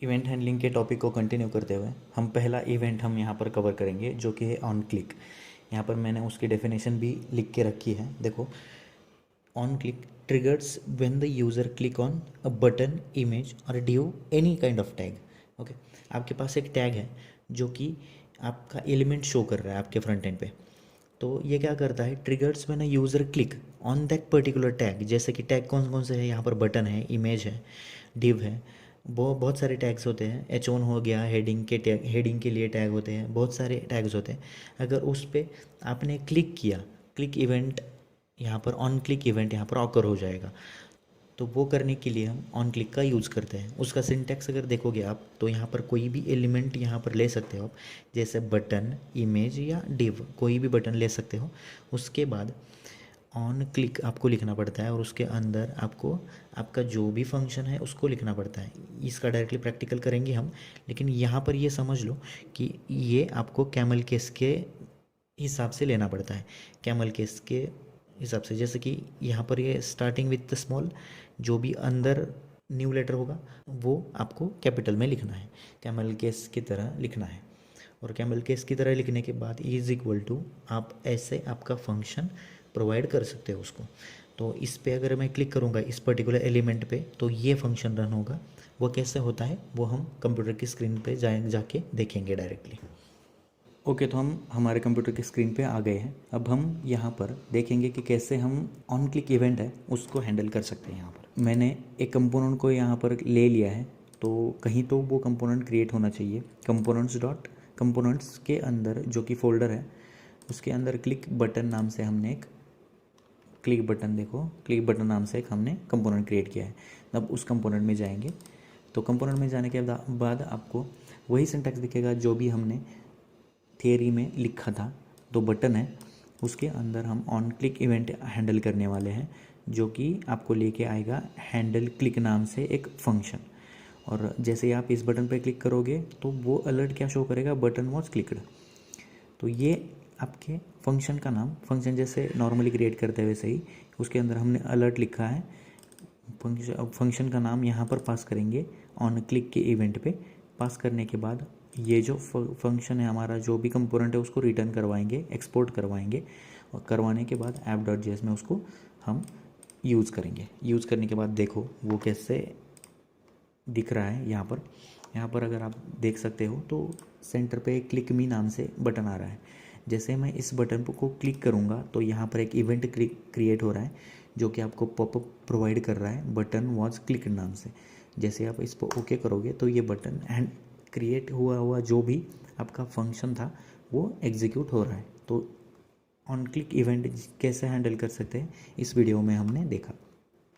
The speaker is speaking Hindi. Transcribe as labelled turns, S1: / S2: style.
S1: इवेंट हैंडलिंग के टॉपिक को कंटिन्यू करते हुए हम पहला इवेंट हम यहाँ पर कवर करेंगे जो कि है ऑन क्लिक। यहाँ पर मैंने उसकी डेफिनेशन भी लिख के रखी है, देखो। On click triggers when the user click on a button, image or div any kind of tag। Okay, आपके पास एक टैग है जो कि आपका एलिमेंट शो कर रहा है आपके फ्रंट एंड पे। तो ये क्या करता है, triggers when a user click on that particular tag. जैसे कि टैग कौन कौन से है, यहाँ पर बटन है, इमेज है, डिव है, वो बहुत सारे टैग्स होते हैं। H1 हो गया, हेडिंग के टैग, हेडिंग के लिए टैग होते हैं, बहुत सारे टैग्स होते हैं। अगर उस पर आपने क्लिक किया, क्लिक इवेंट यहाँ पर, ऑन क्लिक इवेंट यहाँ पर ऑकर हो जाएगा। तो वो करने के लिए हम ऑन क्लिक का यूज़ करते हैं। उसका सिंटैक्स अगर देखोगे आप तो यहाँ पर कोई भी एलिमेंट यहाँ पर ले सकते हो आप, जैसे बटन, इमेज या डिव, कोई भी बटन ले सकते हो। उसके बाद ऑन क्लिक आपको लिखना पड़ता है और उसके अंदर आपको आपका जो भी फंक्शन है उसको लिखना पड़ता है। इसका डायरेक्टली प्रैक्टिकल करेंगे हम, लेकिन यहाँ पर ये समझ लो कि ये आपको कैमल केस के हिसाब से लेना पड़ता है। कैमल केस के हिसाब से, जैसे कि यहाँ पर ये स्टार्टिंग विथ द स्मॉल, जो भी अंदर न्यू लेटर होगा वो आपको कैपिटल में लिखना है, कैमल केस की तरह लिखना है। और कैमल केस की तरह लिखने के बाद इज इक्वल टू, आप ऐसे आपका फंक्शन प्रोवाइड कर सकते हो उसको। तो इस पे अगर मैं क्लिक करूँगा इस पर्टिकुलर एलिमेंट पे तो ये फंक्शन रन होगा। वो कैसे होता है वो हम कंप्यूटर की स्क्रीन पे जाके देखेंगे डायरेक्टली। ओके, तो हम हमारे कंप्यूटर की स्क्रीन पे आ गए हैं। अब हम यहाँ पर देखेंगे कि कैसे हम ऑन क्लिक इवेंट है उसको हैंडल कर सकते हैं। यहाँ पर मैंने एक कंपोनेंट को यहाँ पर ले लिया है, तो कहीं तो वो कंपोनेंट क्रिएट होना चाहिए। कंपोनेंट्स के अंदर जो कि फोल्डर है उसके अंदर क्लिक बटन नाम से हमने एक क्लिक बटन, देखो क्लिक बटन नाम से एक हमने कंपोनेंट क्रिएट किया है। अब उस कंपोनेंट में जाएंगे तो कंपोनेंट में जाने के बाद आपको वही सिंटैक्स दिखेगा जो भी हमने थियरी में लिखा था। तो बटन है, उसके अंदर हम ऑन क्लिक इवेंट हैंडल करने वाले हैं, जो कि आपको लेके आएगा हैंडल क्लिक नाम से एक फंक्शन। और जैसे ही आप इस बटन पर क्लिक करोगे तो वो अलर्ट क्या शो करेगा, बटन वॉज क्लिक्ड। तो ये आपके फंक्शन का नाम, फंक्शन जैसे नॉर्मली क्रिएट करते हैं वैसे ही उसके अंदर हमने अलर्ट लिखा है। फंक्शन का नाम यहाँ पर पास करेंगे ऑन क्लिक के इवेंट पे। पास करने के बाद ये जो फंक्शन है हमारा, जो भी कंपोनेंट है उसको रिटर्न करवाएंगे, एक्सपोर्ट करवाएंगे। और करवाने के बाद app.js में उसको हम यूज़ करेंगे। यूज़ करने के बाद देखो वो कैसे दिख रहा है। यहाँ पर अगर आप देख सकते हो तो सेंटर पे क्लिक मी नाम से बटन आ रहा है। जैसे मैं इस बटन को क्लिक करूँगा तो यहाँ पर एक इवेंट क्रिएट हो रहा है जो कि आपको पॉपअप प्रोवाइड कर रहा है, बटन वॉज क्लिक नाम से। जैसे आप इस पर ओके करोगे तो ये बटन एंड क्रिएट हुआ जो भी आपका फंक्शन था वो एग्जीक्यूट हो रहा है। तो ऑन क्लिक इवेंट कैसे हैंडल कर सकते हैं इस वीडियो में हमने देखा।